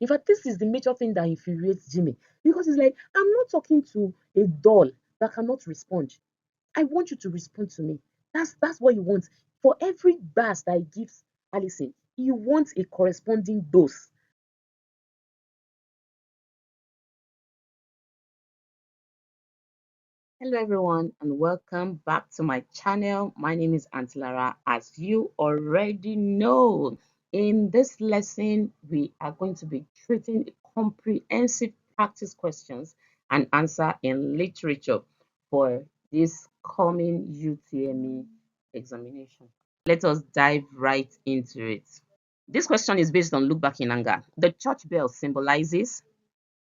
In fact, this is the major thing that infuriates Jimmy because it's like, I'm not talking to a doll that cannot respond. I want you to respond to me. That's what you want. For every bass that he gives Allison, you want a corresponding dose. Hello everyone and welcome back to my channel. My name is Auntie Lara. As you already know, in this lesson we are going to be treating comprehensive practice questions and answer in literature for this coming UTME examination. Let us dive right into it. This question is based on Look Back in Anger. The church bell symbolizes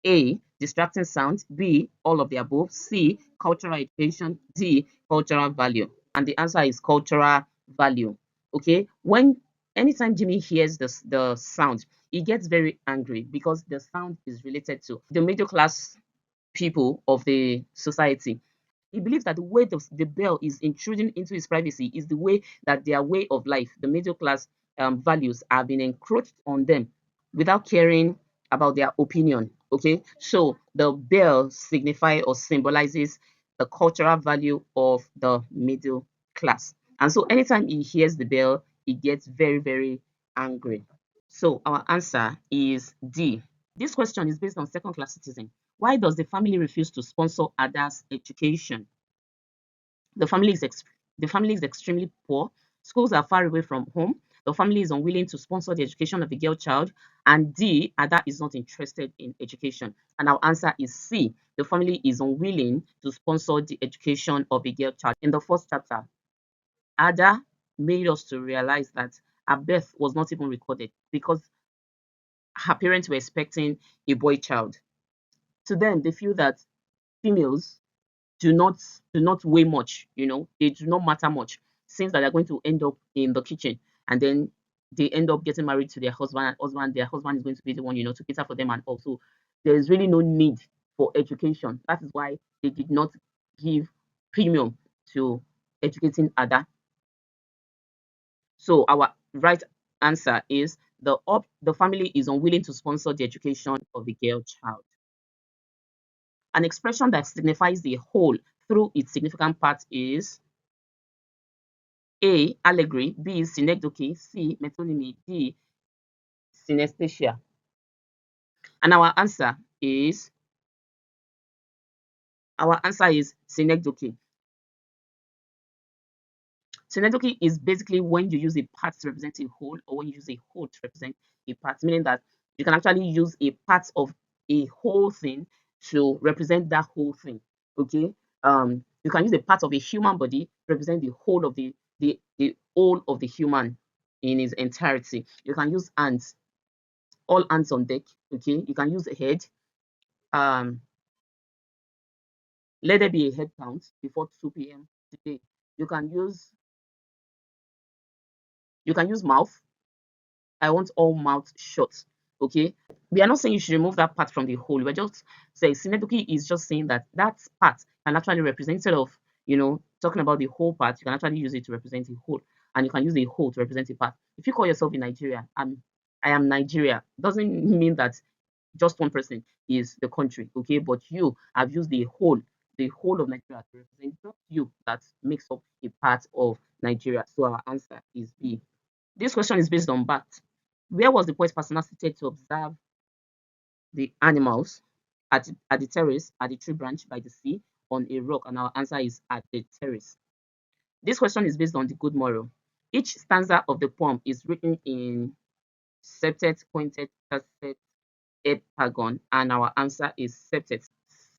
A, distracting sound, B, all of the above, C, cultural education, D, cultural value. And the answer is cultural value. Okay, when anytime Jimmy hears the sound, he gets very angry because the sound is related to the middle class people of the society. He believes that the way the bell is intruding into his privacy is the way that their way of life, the middle class values, have been encroached on them without caring about their opinion. Okay, so the bell signifies or symbolizes the cultural value of the middle class. And so anytime he hears the bell, he gets very, very angry. So our answer is D. This question is based on second class citizen. Why does the family refuse to sponsor Ada's education? The family is the family is extremely poor. Schools are far away from home. The family is unwilling to sponsor the education of the girl child. And D, Ada is not interested in education. And our answer is C. The family is unwilling to sponsor the education of a girl child. In the first chapter, Ada made us to realize that her birth was not even recorded because her parents were expecting a boy child. To them, they feel that females do not do not weigh much, they do not matter much, since that they're going to end up in the kitchen and then they end up getting married to their husband is going to be the one, to cater for them. And also there is really no need for education. That is why they did not give premium to educating Ada. So our right answer is the family is unwilling to sponsor the education of the girl child. An expression that signifies the whole through its significant part is A, allegory, B, synecdoche, C, metonymy, D, synesthesia. And our answer is synecdoche. Synecdoche is basically when you use a part to represent a whole, or when you use a whole to represent a part, meaning that you can actually use a part of a whole thing to represent that whole thing. Okay. You can use a part of a human body to represent the whole of the whole of the human in its entirety. You can use ants, all ants on deck. Okay. You can use a head. Um, let there be a head count before 2 p.m. today. You can use mouth. I want all mouth shut. Okay. We are not saying you should remove that part from the whole. We're just saying synecdoche is just saying that that part can actually represent, instead of talking about the whole part, you can actually use it to represent the whole, and you can use the whole to represent a part. If you call yourself in Nigeria, I am Nigeria, doesn't mean that just one person is the country, okay? But you have used the whole of Nigeria to represent just you that makes up a part of Nigeria. So our answer is B. This question is based on Bat. Where was the poet personally seated to observe the animals? At the terrace, at the tree branch, by the sea, on a rock? And our answer is at the terrace. This question is based on the good moral. Each stanza of the poem is written in septet, pointed, tercet, epagon, and our answer is septet.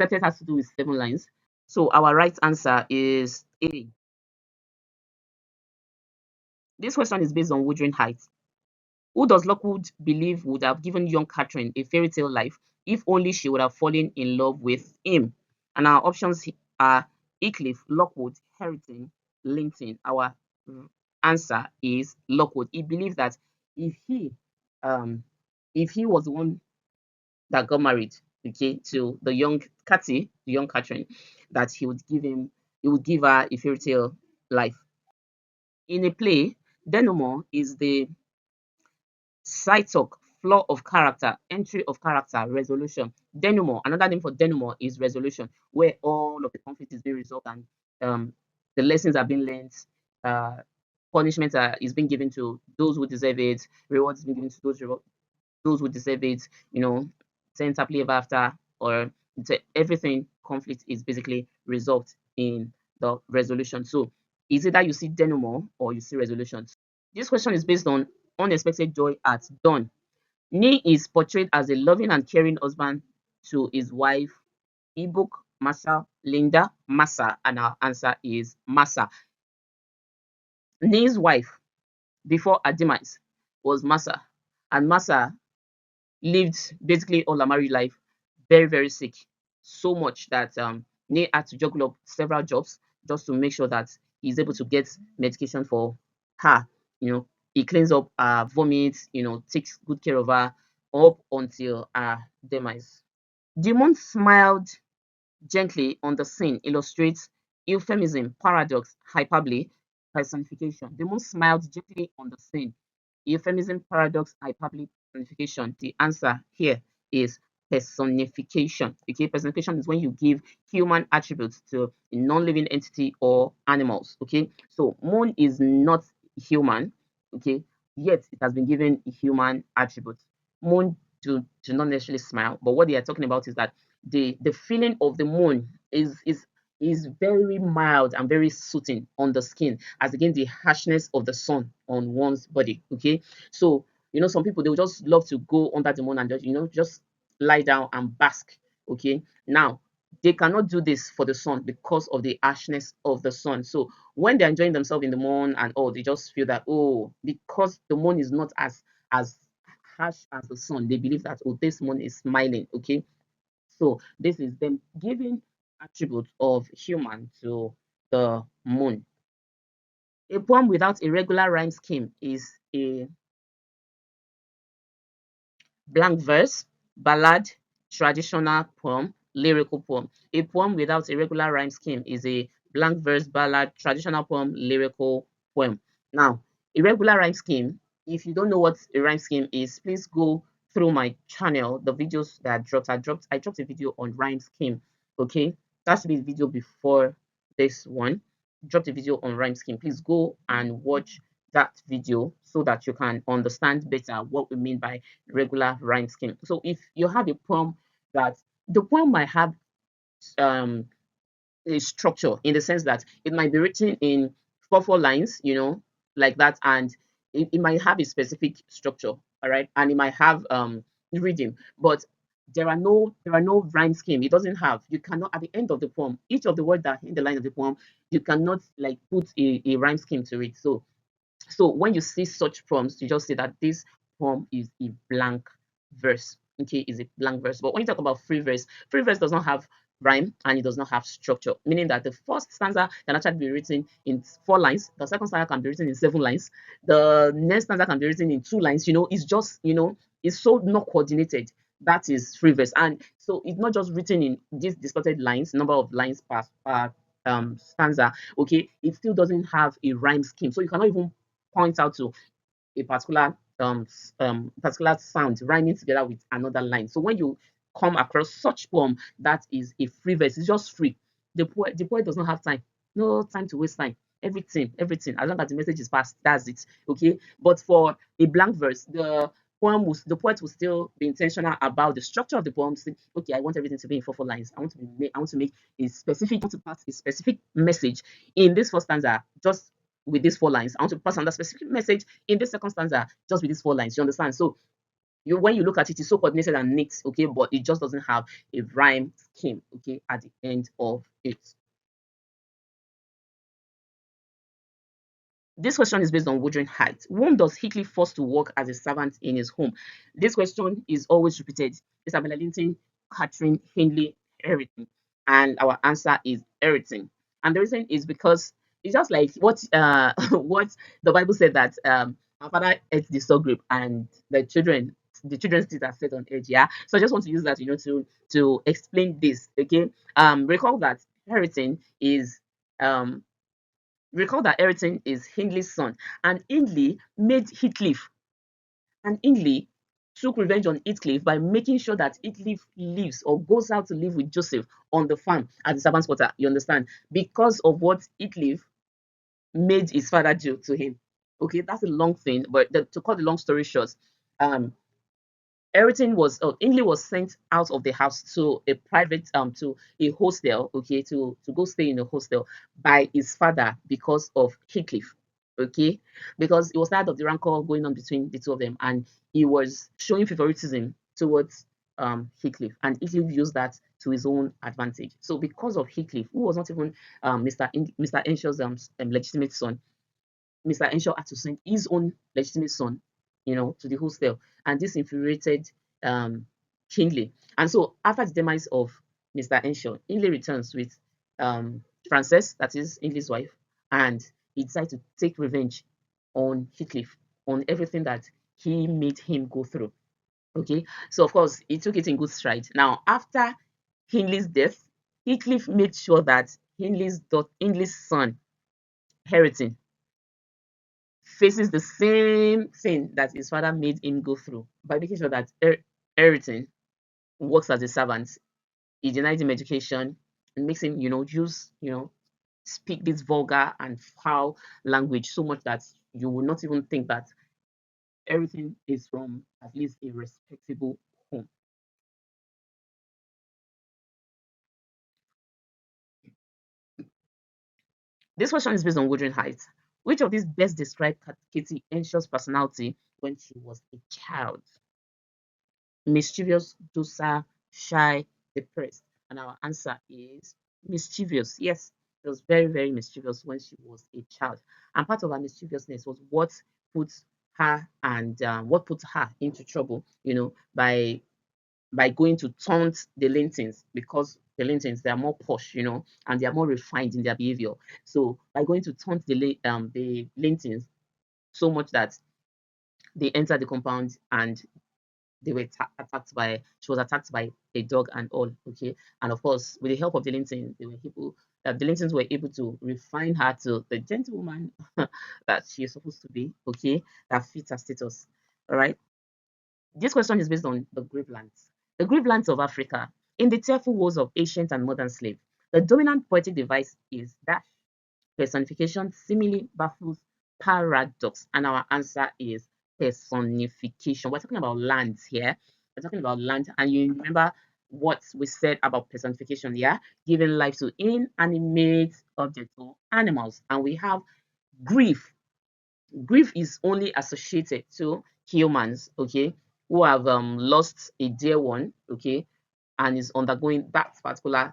Septet has to do with 7 lines. So our right answer is A. This question is based on Wuthering Heights. Who does Lockwood believe would have given young Catherine a fairy tale life if only she would have fallen in love with him? And our options are Heathcliff, Lockwood, Harrington, Linton. Our answer is Lockwood. He believed that if he um if he was the one that got married, okay, to the young the young Catherine, that he would give her a fairy tale life. In a play, denouement is the side talk flaw of character, entry of character, resolution. Denouement, another name for denouement is resolution, where all of the conflict is being resolved and um, the lessons are being learned. Uh, Punishment is being given to those who deserve it. Rewards is being given to those who deserve it. You know, sense happily ever after, or everything conflict is basically resolved in the resolution. So is it that you see denouement or you see resolution? This question is based on unexpected joy at dawn. Nee is portrayed as a loving and caring husband to his wife, Ebook, Massa, Linda, Massa, and our answer is Massa. Nee's wife before her demise was Massa, and Massa lived basically all her married life very, very sick. So much that Nee had to juggle up several jobs just to make sure that he's able to get medication for her. You know, he cleans up her vomit, takes good care of her up until her demise. Demon smiled gently on the scene illustrates euphemism, paradox, hyperbole, personification. The moon smiled gently on the scene. Euphemism, paradox, hyperbole, personification. The answer here is personification. Okay, personification is when you give human attributes to a non-living entity or animals. Okay, so moon is not human. Okay, yet it has been given human attributes. Moon do not necessarily smile, but what they are talking about is that the feeling of the moon is very mild and very soothing on the skin as against the harshness of the sun on one's body. Okay, so some people they will just love to go under the moon and just lie down and bask. Okay, now they cannot do this for the sun because of the harshness of the sun. So when they're enjoying themselves in the moon and they just feel that, because the moon is not as harsh as the sun, they believe that, this moon is smiling. Okay, so this is them giving attributes of human to the moon. A poem without a regular rhyme scheme is a blank verse, ballad, traditional poem, lyrical poem. A poem without a regular rhyme scheme is a blank verse, ballad, traditional poem, lyrical poem. Now, irregular rhyme scheme, if you don't know what a rhyme scheme is, please go through my channel, the videos that I dropped a video on rhyme scheme. Okay, that should be the video before this one. Dropped a video on rhyme scheme. Please go and watch that video so that you can understand better what we mean by regular rhyme scheme. So if you have a poem that the poem might have um a structure in the sense that it might be written in four lines, like that, and it might have a specific structure, all right, and it might have rhythm, but there are no rhyme scheme. It doesn't have. You cannot at the end of the poem, each of the words that are in the line of the poem, you cannot like put a rhyme scheme to it. So when you see such prompts, you just say that this prompt is a blank verse. Okay, is a blank verse. But when you talk about free verse does not have rhyme and it does not have structure, meaning that the first stanza can actually be written in 4 lines, the second stanza can be written in 7 lines, the next stanza can be written in 2 lines. It's just it's so not coordinated. That is free verse, and so it's not just written in these distorted lines, number of lines per stanza. Okay, it still doesn't have a rhyme scheme, so you cannot even point out to a particular sound rhyming together with another line. So when you come across such poem that is a free verse, it's just free. The poet does not have time, no time to waste time. Everything. As long as the message is passed, that's it. Okay. But for a blank verse, the poet will still be intentional about the structure of the poem. Say, okay, I want everything to be in four lines. I want to make a specific, I want to pass a specific message in this first stanza, just with these 4 lines. I want to pass on that specific message in this second stanza, just with these 4 lines. You understand? So when you look at it, it's so coordinated and neat, okay, but it just doesn't have a rhyme scheme, okay, at the end of it. This question is based on Wuthering Heights. Whom does Heatley force to work as a servant in his home? This question is always repeated. Isabella Linton, Catherine, Hindley, everything. And our answer is everything. And the reason is because it's just like what what the Bible said that our father ate the sour grape and the children's teeth are set on edge. Yeah. So I just want to use that, to explain this. Okay. Recall that inheriting is um Recall that Eriton is Hindley's son, and Hindley made Heathcliff. And Hindley took revenge on Heathcliff by making sure that Heathcliff lives or goes out to live with Joseph on the farm at the servants' quarter. You understand? Because of what Heathcliff made his father do to him. Okay, that's a long thing, but to cut the long story short, um, everything was Ingley was sent out of the house to a private to a hostel, okay, to go stay in a hostel by his father because of Heathcliff, okay, because he was tired of the rancor going on between the two of them, and he was showing favoritism towards Heathcliff, and Heathcliff used that to his own advantage. So because of Heathcliff, who was not even Mr. Enshaw's legitimate son, Mr. Enshaw had to send his own legitimate son, to the hostel, and this infuriated Hindley. And so, after the demise of Mr. Enshaw, Hindley returns with Frances, that is Hindley's wife, and he decides to take revenge on Heathcliff, on everything that he made him go through. Okay, so of course, he took it in good stride. Now, after Hindley's death, Heathcliff made sure that Hindley's son, Harrington, faces the same thing that his father made him go through by making sure that everything works as a servant. He denied him education and makes him, speak this vulgar and foul language so much that you will not even think that everything is from at least a respectable home. This question is based on Wuthering Heights. Which of these best describe Katie Henshaw's personality when she was a child? Mischievous, docile, shy, depressed? And our answer is mischievous. Yes, she was very, very mischievous when she was a child. And part of her mischievousness was put what put her into trouble, by going to taunt the Lintons, because the Lintons, they are more posh, and they are more refined in their behavior. So by going to taunt the Lintons so much that they entered the compound and she was attacked by a dog and all. Okay, and of course, with the help of the Lintons, the Lintons were able to refine her to the gentlewoman that she is supposed to be. Okay, that fits her status. All right. This question is based on the Gravelands. The Gravelands of Africa. In the tearful woes of ancient and modern slaves, the dominant poetic device is dash. Personification, simile, baffles, paradox. And our answer is personification. We're talking about lands here. We're talking about land. And you remember what we said about personification, yeah? Giving life to inanimate objects or animals. And we have grief. Grief is only associated to humans, okay, who have lost a dear one, okay, and is undergoing that particular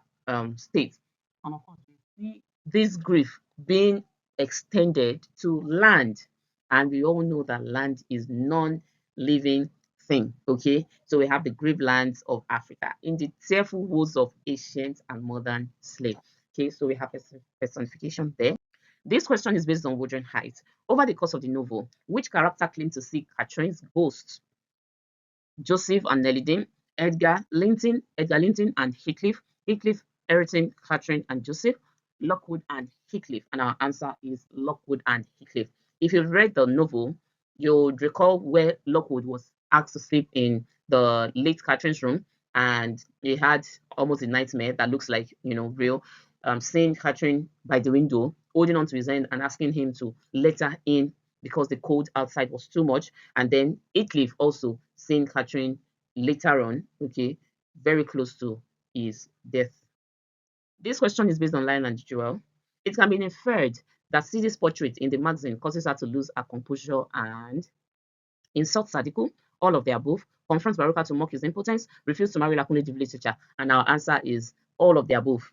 state. And of course, we see this grief being extended to land, and we all know that land is non-living thing. Okay, so we have the grave lands of Africa in the tearful woes of ancient and modern slave. Okay, so we have personification there. This question is based on Wuthering Heights. Over the course of the novel, which character claimed to see Catherine's ghost? Joseph and Nellie, Edgar Linton and Heathcliff, Heathcliff, Ayrton, Catherine and Joseph, Lockwood and Heathcliff. And our answer is Lockwood and Heathcliff. If you've read the novel, you'll recall where Lockwood was asked to sleep in the late Catherine's room, and he had almost a nightmare that looks like, real, seeing Catherine by the window, holding on to his hand and asking him to let her in because the cold outside was too much. And then Heathcliff also seeing Catherine later on, okay, very close to his death. This question is based on Lion and Jewel. It can be inferred that Cidi's portrait in the magazine causes her to lose her composure and insult Sadiku, all of the above, confronts Baruka to mock his impotence, refuse to marry Lakunle Div Literature, and our answer is all of the above.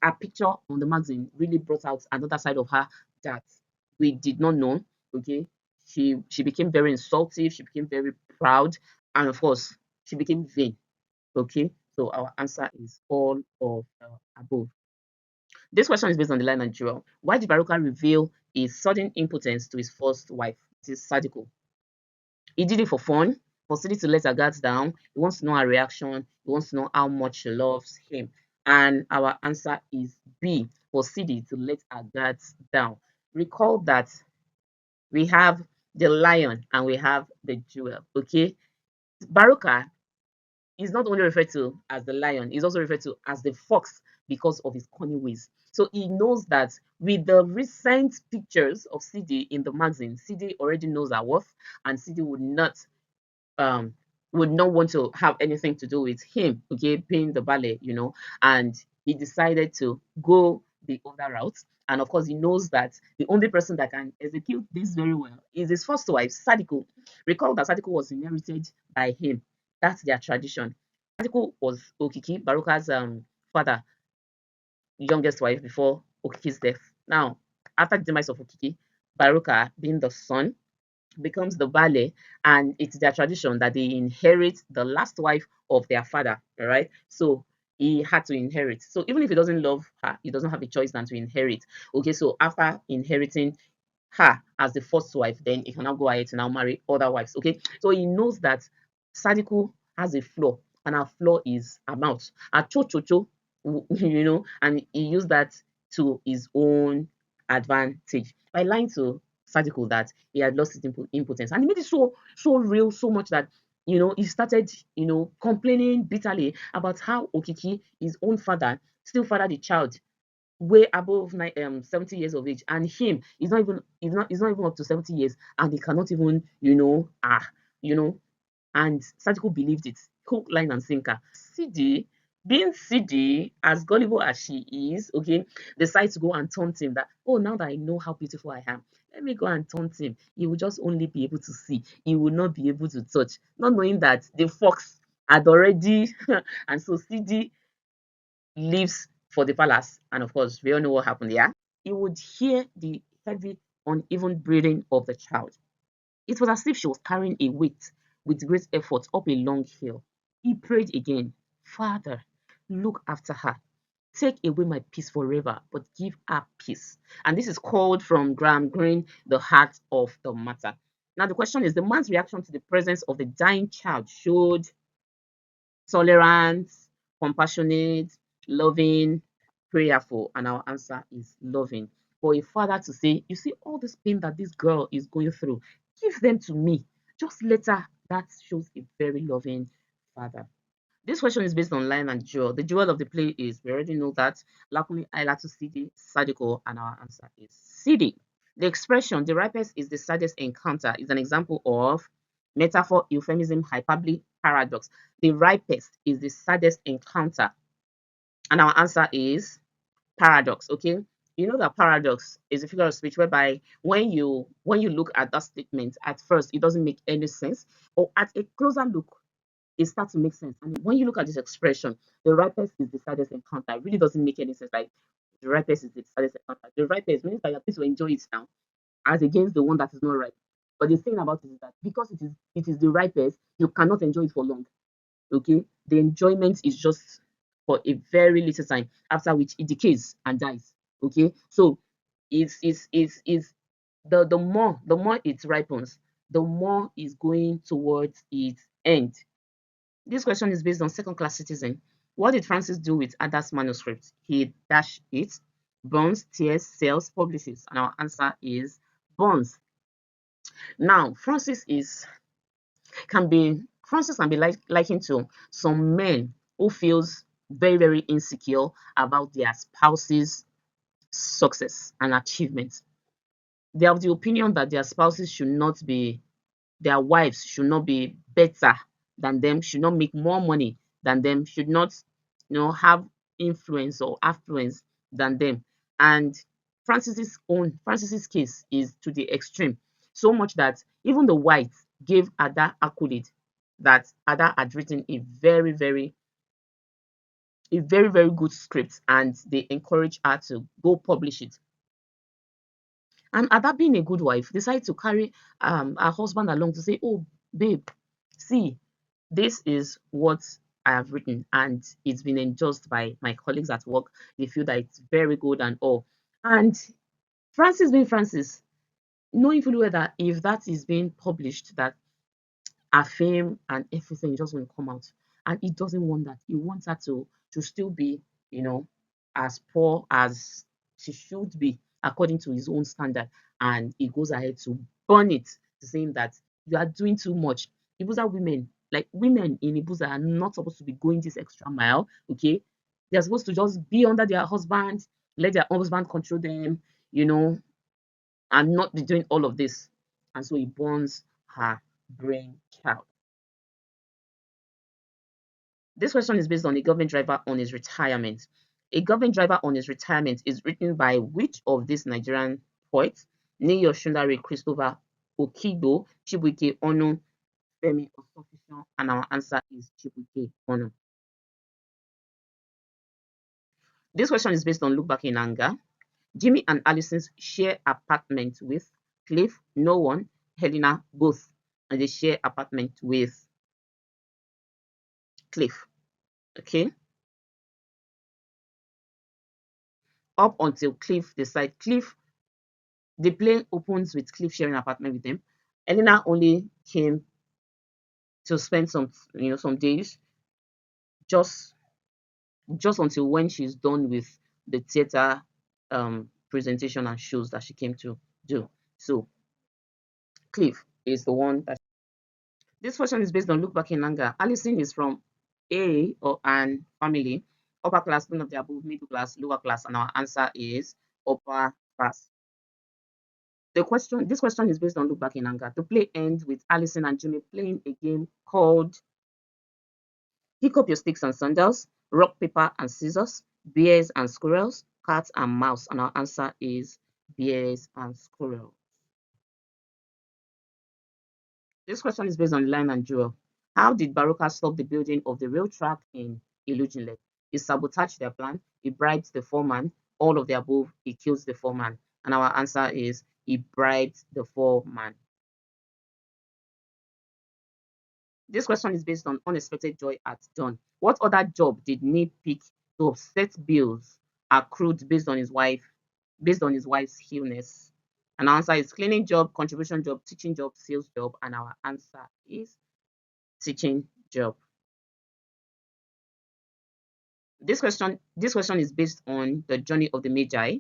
Her picture on the magazine really brought out another side of her that we did not know. Okay, she became very insultive, she became very proud, and of course, she became vain. Okay, so our answer is all of the above. This question is based on the line and Jewel. Why did Baruka reveal his sudden impotence to his first wife, this Sadiko? He did it for fun, for Sidi to let her guards down. He wants to know her reaction. He wants to know how much she loves him. And our answer is B, for Sidi to let her guards down. Recall that we have the lion and we have the jewel. Okay, Baruka is not only referred to as the lion, he's also referred to as the fox because of his cunning ways. So he knows that with the recent pictures of CD in the magazine, CD already knows her worth, and CD um would not want to have anything to do with him, okay, paying the ballet, and he decided to go the other route. And of course, he knows that the only person that can execute this very well is his first wife, Sadiko. Recall that Sadiko was inherited by him. That's their tradition. Sadiko was Okiki, Baruka's father, youngest wife before Okiki's death. Now, after the demise of Okiki, Baruka, being the son, becomes the ballet, and it's their tradition that they inherit the last wife of their father. All right, so he had to inherit. So even if he doesn't love her, he doesn't have a choice than to inherit. Okay, so after inheriting her as the first wife, then he can now go ahead to now marry other wives. Okay, so he knows that Sadiko has a flaw, and her flaw is her mouth, her cho cho cho, and he used that to his own advantage by lying to Sadiko that he had lost his impotence, and he made it so real, so much that he started complaining bitterly about how Okiki, his own father, still fathered the child way above 70 years of age, and him he's not even up to 70 years, and he cannot even you know and Sadiko believed it, hook, line, and sinker. CD, being CD, as gullible as she is, okay, decides to go and taunt him that, oh, now that I know how beautiful I am, let me go and taunt him. He will just only be able to see, he will not be able to touch, not knowing that the fox had already, and so CD leaves for the palace. And of course, we all know what happened there. He would hear the heavy, uneven breathing of the child. It was as if she was carrying a weight with great effort up a long hill. He prayed again, Father, look after her. Take away my peace forever, but give her peace. And this is called from Graham Greene, The Heart of the Matter. Now, the question is, the man's reaction to the presence of the dying child showed tolerant, compassionate, loving, prayerful, and our answer is loving. For a father to say, you see all this pain that this girl is going through, give them to me. Just let her. That shows a very loving father. This question is based on line and jewel. The jewel of the play is, we already know that, Lakuni Aila to CD, Sadiko, and our answer is CD. The expression, the ripest is the saddest encounter, is an example of metaphor, euphemism, hyperbole, paradox. The ripest is the saddest encounter, and our answer is paradox. Okay, you know that paradox is a figure of speech whereby when you look at that statement at first it doesn't make any sense, or at a closer look it starts to make sense. And when you look at this expression, the ripest is the saddest encounter, it really doesn't make any sense. Like, the ripest is the saddest encounter. The ripest means that you're going to enjoy it now, as against the one that is not ripe. But the thing about it is that because it is the ripest, you cannot enjoy it for long. Okay, the enjoyment is just for a very little time, after which it decays and dies. Okay, so it's the more it ripens, the more is going towards its end. This question is based on second class citizen. What did Francis do with Ada's manuscript? He dashed it, burns, tears, sells, publishes, and our answer is burns. Now, Francis can be likened to some men who feels very, very insecure about their spouse's success and achievements. They have the opinion that their wives should not be better than them, should not make more money than them, should not, have influence or affluence than them. And Francis's case is to the extreme, so much that even the whites gave Ada accolade that Ada had written a very good script, and they encouraged her to go publish it. And Ada, being a good wife, decided to carry her husband along to say, "Oh, babe, see, this is what I have written, and it's been endorsed by my colleagues at work. They feel that it's very good and all." And Francis, being Francis, knowing fully well that if that is being published, that her fame and everything just going to come out. And he doesn't want that. He wants her to still be, you know, as poor as she should be according to his own standard. And he goes ahead to burn it, saying that you are doing too much. Ibuza women like women in Ibuza are not supposed to be going this extra mile. Okay, they're supposed to just be under their husband, let their husband control them, you know, and not be doing all of this. And so he burns her brain child. This question is based on a government driver on his retirement. A government driver on his retirement is written by which of these Nigerian poets? Niyi Oshundare, Christopher Okido, Chibuike Onu, Femi Osofishan, and our answer is Chibuike Onu. This question is based on Look Back in Anger. Jimmy and Alison share apartment with Cliff, no one, Helena, both, and they share apartment with Cliff. Okay, up until Cliff decide. Cliff, the play opens with Cliff sharing apartment with them. Helena only came to spend some days, just just until when she's done with the theater presentation and shows that she came to do. So Cliff is the one that. This question is based on Look Back in Anger. Alison is from A or an family, upper class, none of the above, middle class, lower class, and our answer is upper class. This question is based on Look Back in Anger. The play ends with Alison and Jimmy playing a game called Pick Up Your Sticks and Sandals, Rock, Paper, and Scissors, Bears and Squirrels, Cats and Mouse, and our answer is Bears and Squirrels. This question is based on Line and Jewel. How did Baroka stop the building of the rail track in Ilujinle? He sabotaged their plan, he bribed the foreman, all of the above, he kills the foreman. And our answer is he bribed the foreman. This question is based on Unexpected Joy at Dawn. What other job did Nate pick to offset bills accrued based on his wife's illness? And our answer is cleaning job, contribution job, teaching job, sales job, and our answer is teaching job. This question is based on the journey of the Magi.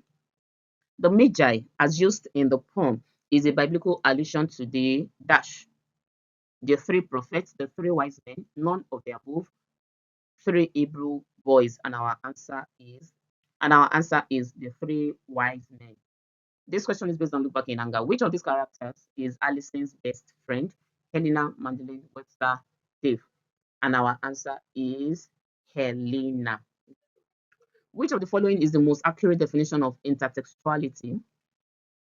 The Magi, as used in the poem, is a biblical allusion to the three prophets, the three wise men, none of the above, three Hebrew boys, and our answer is the three wise men. This question is based on Look Back in Anger. Which of these characters is Alison's best friend? Helena, Mandolin, Webster, Dave. And our answer is Helena. Which of the following is the most accurate definition of intertextuality?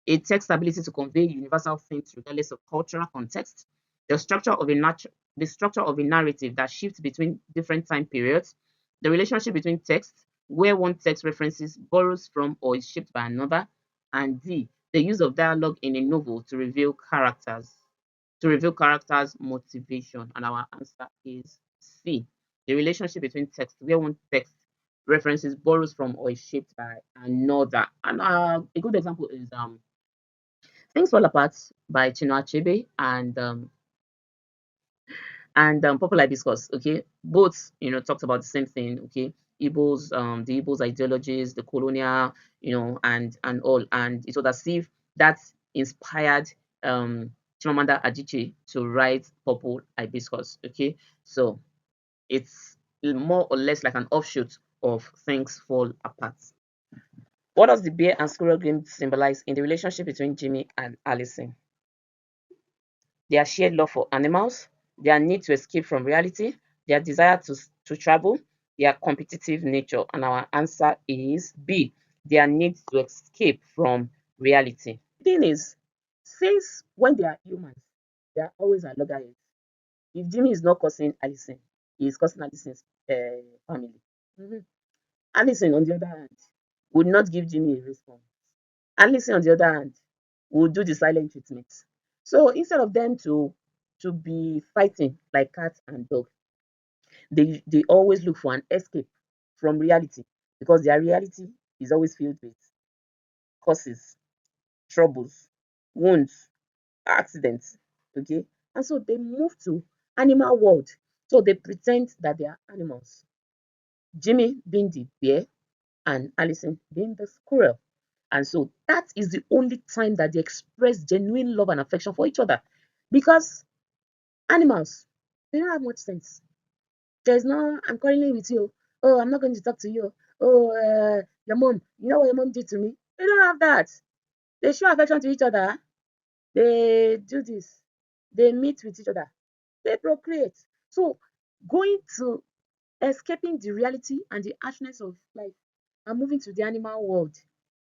A text ability to convey universal themes regardless of cultural context, the structure of a narrative that shifts between different time periods, the relationship between texts, where one text references borrows from or is shaped by another, and D, the use of dialogue in a novel to reveal characters' motivation. And our answer is C, the relationship between text, where one text references borrows from or is shaped by another. And a good example is Things Fall Apart by Chinua Achebe and Popular Hibiscus. Okay, both talked about the same thing. Okay, the Igbos ideologies, the colonial, and all, and it was as if that inspired Chimamanda Adichie to write Purple Hibiscus. Okay, so it's more or less like an offshoot of Things Fall Apart. What does the bear and squirrel game symbolize in the relationship between Jimmy and Allison? Their shared love for animals, their need to escape from reality, their desire to travel, their competitive nature. And our answer is B, their need to escape from reality. The thing is, since when they are humans, they are always at loggerheads. If Jimmy is not causing Allison, he is causing Allison's family. Mhm. Allison, on the other hand, would not give Jimmy a response. Allison, on the other hand, would do the silent treatment. So instead of them to be fighting like cat and dog, they always look for an escape from reality because their reality is always filled with causes, troubles, wounds, accidents. Okay, and so they move to animal world. So they pretend that they are animals. Jimmy being the bear and Allison being the squirrel. And so that is the only time that they express genuine love and affection for each other. Because animals, They don't have much sense. There's no, I'm currently with you. Oh, I'm not going to talk to you. Oh, your mom, you know what your mom did to me? They don't have that. They show affection to each other. They do this. They meet with each other. They procreate. So going to escaping the reality and the harshness of life and moving to the animal world,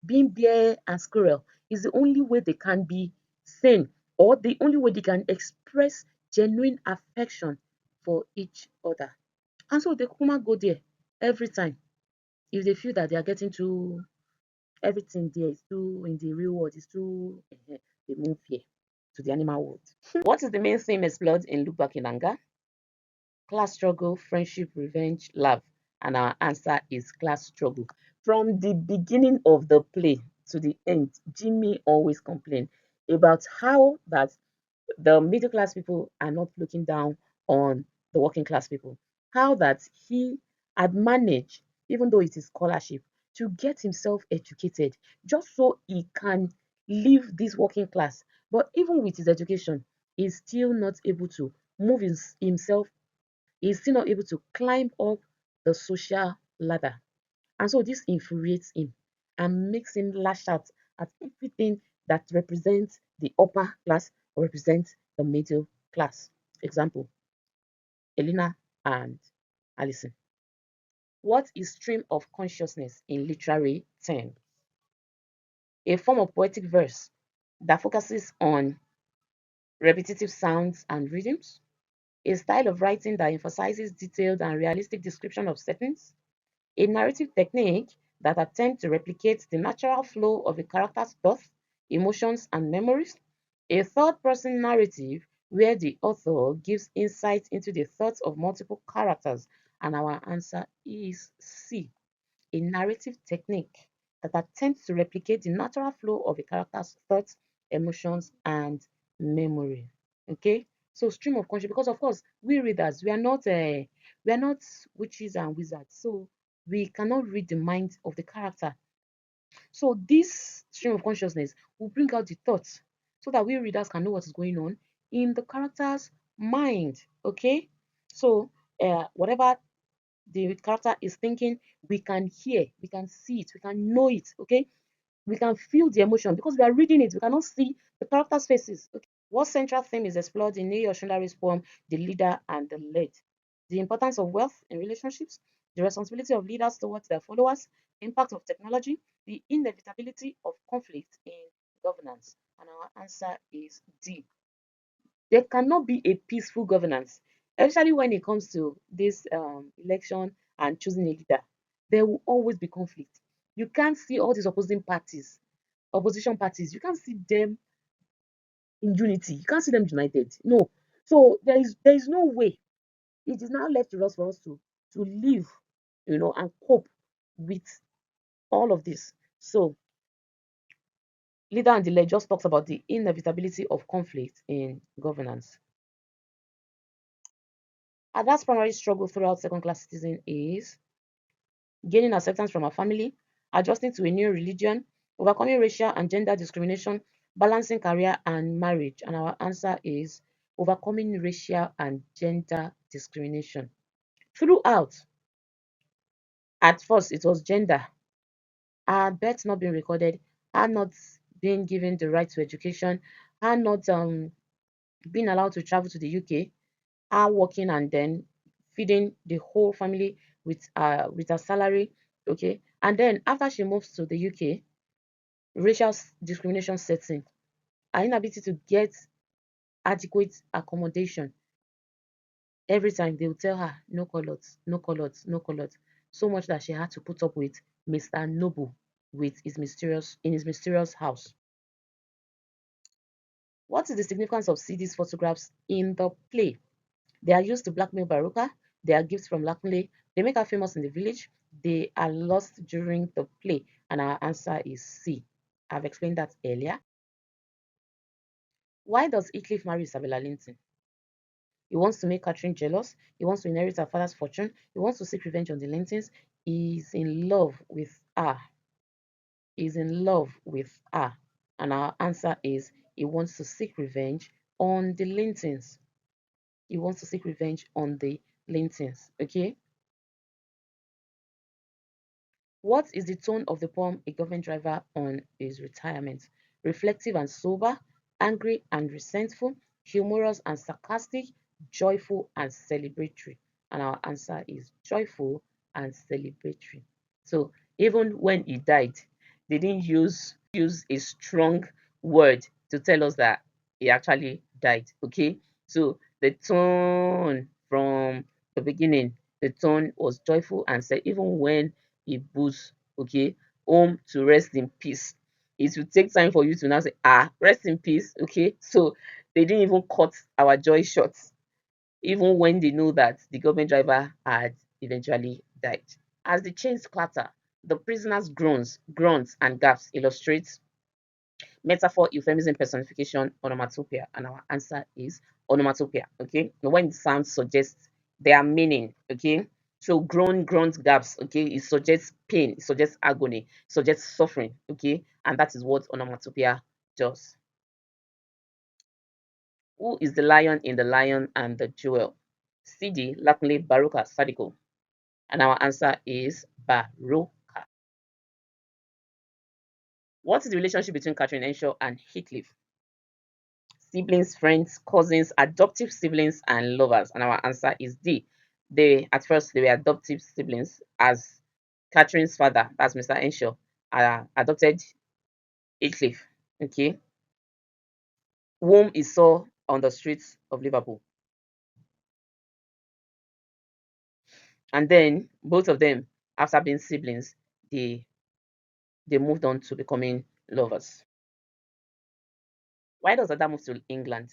being bear and squirrel is the only way they can be sane, or the only way they can express genuine affection for each other. And so they kuma go there every time if they feel that they are getting too, everything there is too in the real world is too they move here to the animal world. What is the main theme explored in Look Back in Anger? Class struggle, friendship, revenge, love. And our answer is class struggle. From the beginning of the play to the end, Jimmy always complained about how that the middle class people are not looking down on the working class people. How that he had managed, even though it is scholarship, to get himself educated just so he can leave this working class. But even with his education, he's still not able to move himself, he's still not able to climb up the social ladder. And so this infuriates him and makes him lash out at everything that represents the upper class or represents the middle class. Example, Elena and Alison. What is stream of consciousness in literary terms? A form of poetic verse that focuses on repetitive sounds and rhythms. A style of writing that emphasizes detailed and realistic description of settings. A narrative technique that attempts to replicate the natural flow of a character's thoughts, emotions, and memories. A third-person narrative where the author gives insight into the thoughts of multiple characters. And our answer is C. A narrative technique that attempts to replicate the natural flow of a character's thoughts, emotions, and memory. Okay, so stream of consciousness, because of course we readers, we are not witches and wizards, so we cannot read the mind of the character. So this stream of consciousness will bring out the thoughts so that we readers can know what is going on in the character's mind. Okay, so whatever the character is thinking, we can hear, we can see it, we can know it. Okay, we can feel the emotion because we are reading it, we cannot see the characters' faces. Okay. What central theme is explored in Neil Oshundari's poem The Leader and the Led? The importance of wealth in relationships, the responsibility of leaders towards their followers, impact of technology, the inevitability of conflict in governance. And our answer is D. There cannot be a peaceful governance, especially when it comes to this election and choosing a leader. There will always be conflict. You can't see all these opposition parties. You can't see them in unity. You can't see them united. No. So there is no way. It is now left to us for us to live, and cope with all of this. So leader and delay just talks about the inevitability of conflict in governance. Ada's primary struggle throughout second class citizen is gaining acceptance from her family, adjusting to a new religion, overcoming racial and gender discrimination, balancing career and marriage. And our answer is overcoming racial and gender discrimination. Throughout, at first, it was gender. Her birth not being recorded, her not being given the right to education, her not being allowed to travel to the UK, her working and then feeding the whole family with her salary. Okay, and then after she moves to the UK, racial discrimination sets in. Her inability to get adequate accommodation. Every time they will tell her no colours, no colours, no colours, so much that she had to put up with Mr. Noble with his mysterious house. What is the significance of CD's photographs in the play? They are used to blackmail Baruka. They are gifts from Lakmule. They make her famous in the village. They are lost during the play. And our answer is C. I've explained that earlier. Why does Heathcliff marry Isabella Linton? He wants to make Catherine jealous. He wants to inherit her father's fortune. He wants to seek revenge on the Lintons. He's in love with her. He's in love with her. And our answer is he wants to seek revenge on the Lintons. he wants to seek revenge on the Lintons. Okay. What is the tone of the poem A Government Driver on His Retirement? Reflective and sober, angry and resentful, humorous and sarcastic, joyful and celebratory. And our answer is joyful and celebratory. So even when he died, they didn't use a strong word to tell us that he actually died. Okay. So the tone from the beginning, the tone was joyful and said, even when he boots, okay, home to rest in peace. It will take time for you to now say, rest in peace, okay? So they didn't even cut our joy short, even when they know that the government driver had eventually died. As the chains clatter, the prisoner's groans, grunts, and gasps illustrate metaphor, euphemism, personification, onomatopoeia. And our answer is onomatopoeia. Okay. When the sound suggests their meaning, okay. So groan, grunt, gaps, okay, it suggests pain, it suggests agony, it suggests suffering, okay, and that is what onomatopoeia does. Who is the lion in The Lion and the Jewel? CD, Lakunle, Baruka, Sadiko. And our answer is Baruka. What is the relationship between Catherine Henshaw and Heathcliff? Siblings, friends, cousins, adoptive siblings, and lovers. And our answer is D. They at first they were adoptive siblings, as Catherine's father, that's Mr. Henshaw, adopted Heathcliff. Okay, whom he saw on the streets of Liverpool, and then both of them, after being siblings, they they moved on to becoming lovers. Why does Ada move to England?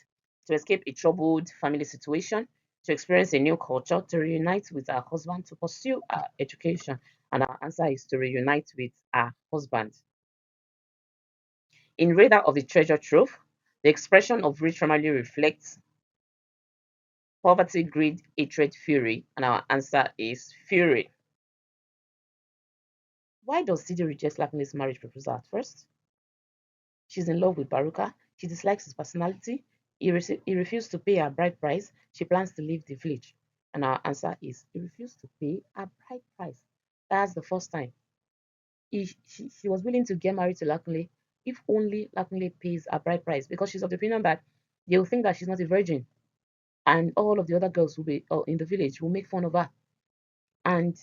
To escape a troubled family situation, to experience a new culture, to reunite with her husband, to pursue her education. And our answer is to reunite with her husband. In Raider of the Treasure Trove, the expression of rich family reflects poverty, greed, hatred, fury. And our answer is fury. Why does CD reject Lapine's marriage proposal at first? She's in love with Baruka. She dislikes his personality. He refused to pay her bride price. She plans to leave the village. And our answer is he refused to pay her bride price. That's the first time. She was willing to get married to Lakunle if only Lakunle pays her bride price, because she's of the opinion that they'll think that she's not a virgin. And all of the other girls will be in the village will make fun of her. And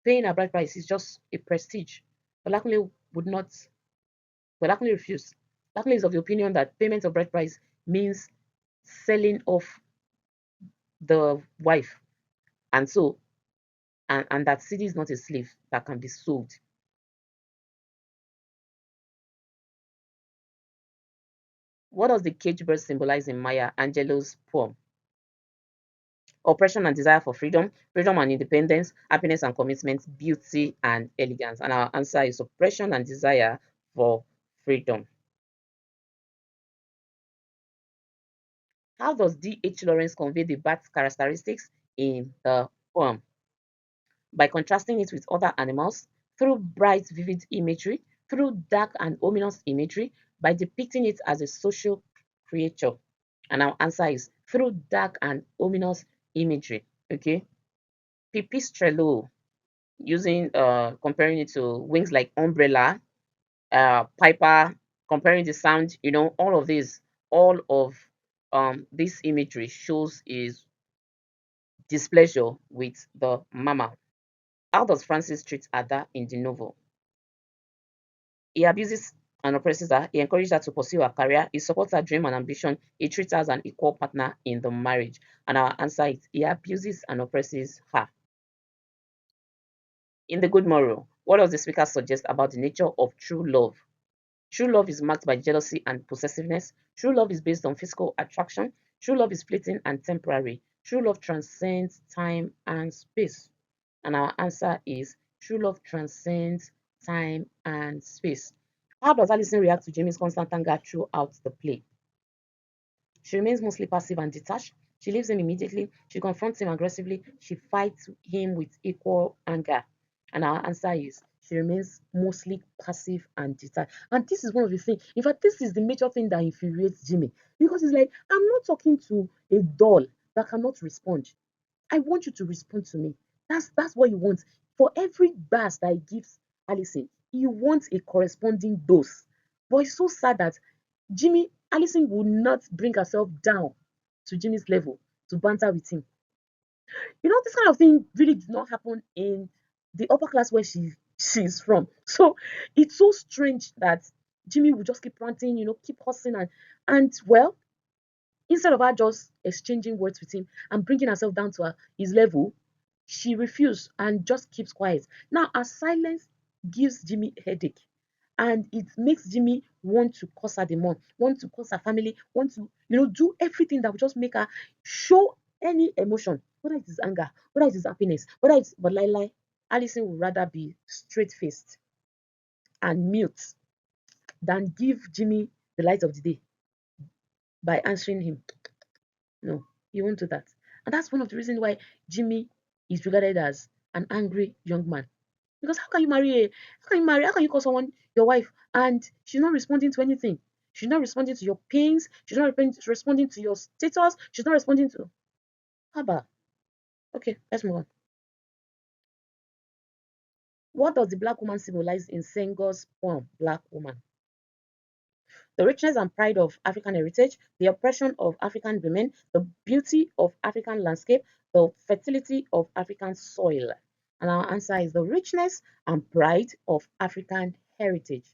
paying her bride price is just a prestige. But Lakunle would not, but Lakunle refused. Lakunle is of the opinion that payment of bride price means selling off the wife, and so and that Sidi is not a slave that can be sold. What does the cage bird symbolize in Maya Angelou's poem? Oppression and desire for freedom, freedom and independence, happiness and commitment, beauty and elegance. And our answer is oppression and desire for freedom. How does D.H. Lawrence convey the bat's characteristics in the poem? By contrasting it with other animals, through bright, vivid imagery, through dark and ominous imagery, by depicting it as a social creature. And our answer is through dark and ominous imagery. Okay. Pipistrello, using comparing it to wings like umbrella, piper, comparing the sound, all of this, all of this imagery shows his displeasure with the mammal. How does Francis treat Ada in the novel? He abuses and oppresses her. He encourages her to pursue her career. He supports her dream and ambition. He treats her as an equal partner in the marriage. And our answer is he abuses and oppresses her. In The Good Moral, what does the speaker suggest about the nature of true love? True love is marked by jealousy and possessiveness. True love is based on physical attraction. True love is fleeting and temporary. True love transcends time and space. And our answer is true love transcends time and space. How does Alison react to Jamie's constant anger throughout the play? She remains mostly passive and detached. She leaves him immediately. She confronts him aggressively. She fights him with equal anger. And our answer is she remains mostly passive and detached. And this is one of the things, in fact, this is the major thing that infuriates Jimmy, because it's like, I'm not talking to a doll that cannot respond. I want you to respond to me. That's what you want. For every bass that he gives Allison, he wants a corresponding dose. But it's so sad that Allison will not bring herself down to Jimmy's level to banter with him. This kind of thing really did not happen in the upper class where she's from. So it's so strange that Jimmy will just keep ranting, keep cussing, and well, instead of her just exchanging words with him and bringing herself down to his level, she refused and just keeps quiet. Now, her silence gives Jimmy a headache, and it makes Jimmy want to curse her the more, want to curse her family, want to, do everything that will just make her show any emotion, whether it is anger, whether it is happiness, whether it's, but lie, Allison would rather be straight faced and mute than give Jimmy the light of the day by answering him. No, he won't do that. And that's one of the reasons why Jimmy is regarded as an angry young man. Because how can you call someone your wife and she's not responding to anything? She's not responding to your pains, she's not responding to your status, she's not responding to Haba. Okay, let's move on. What does the black woman symbolize in Senghor's poem, Black Woman? The richness and pride of African heritage, the oppression of African women, the beauty of African landscape, the fertility of African soil. And our answer is the richness and pride of African heritage.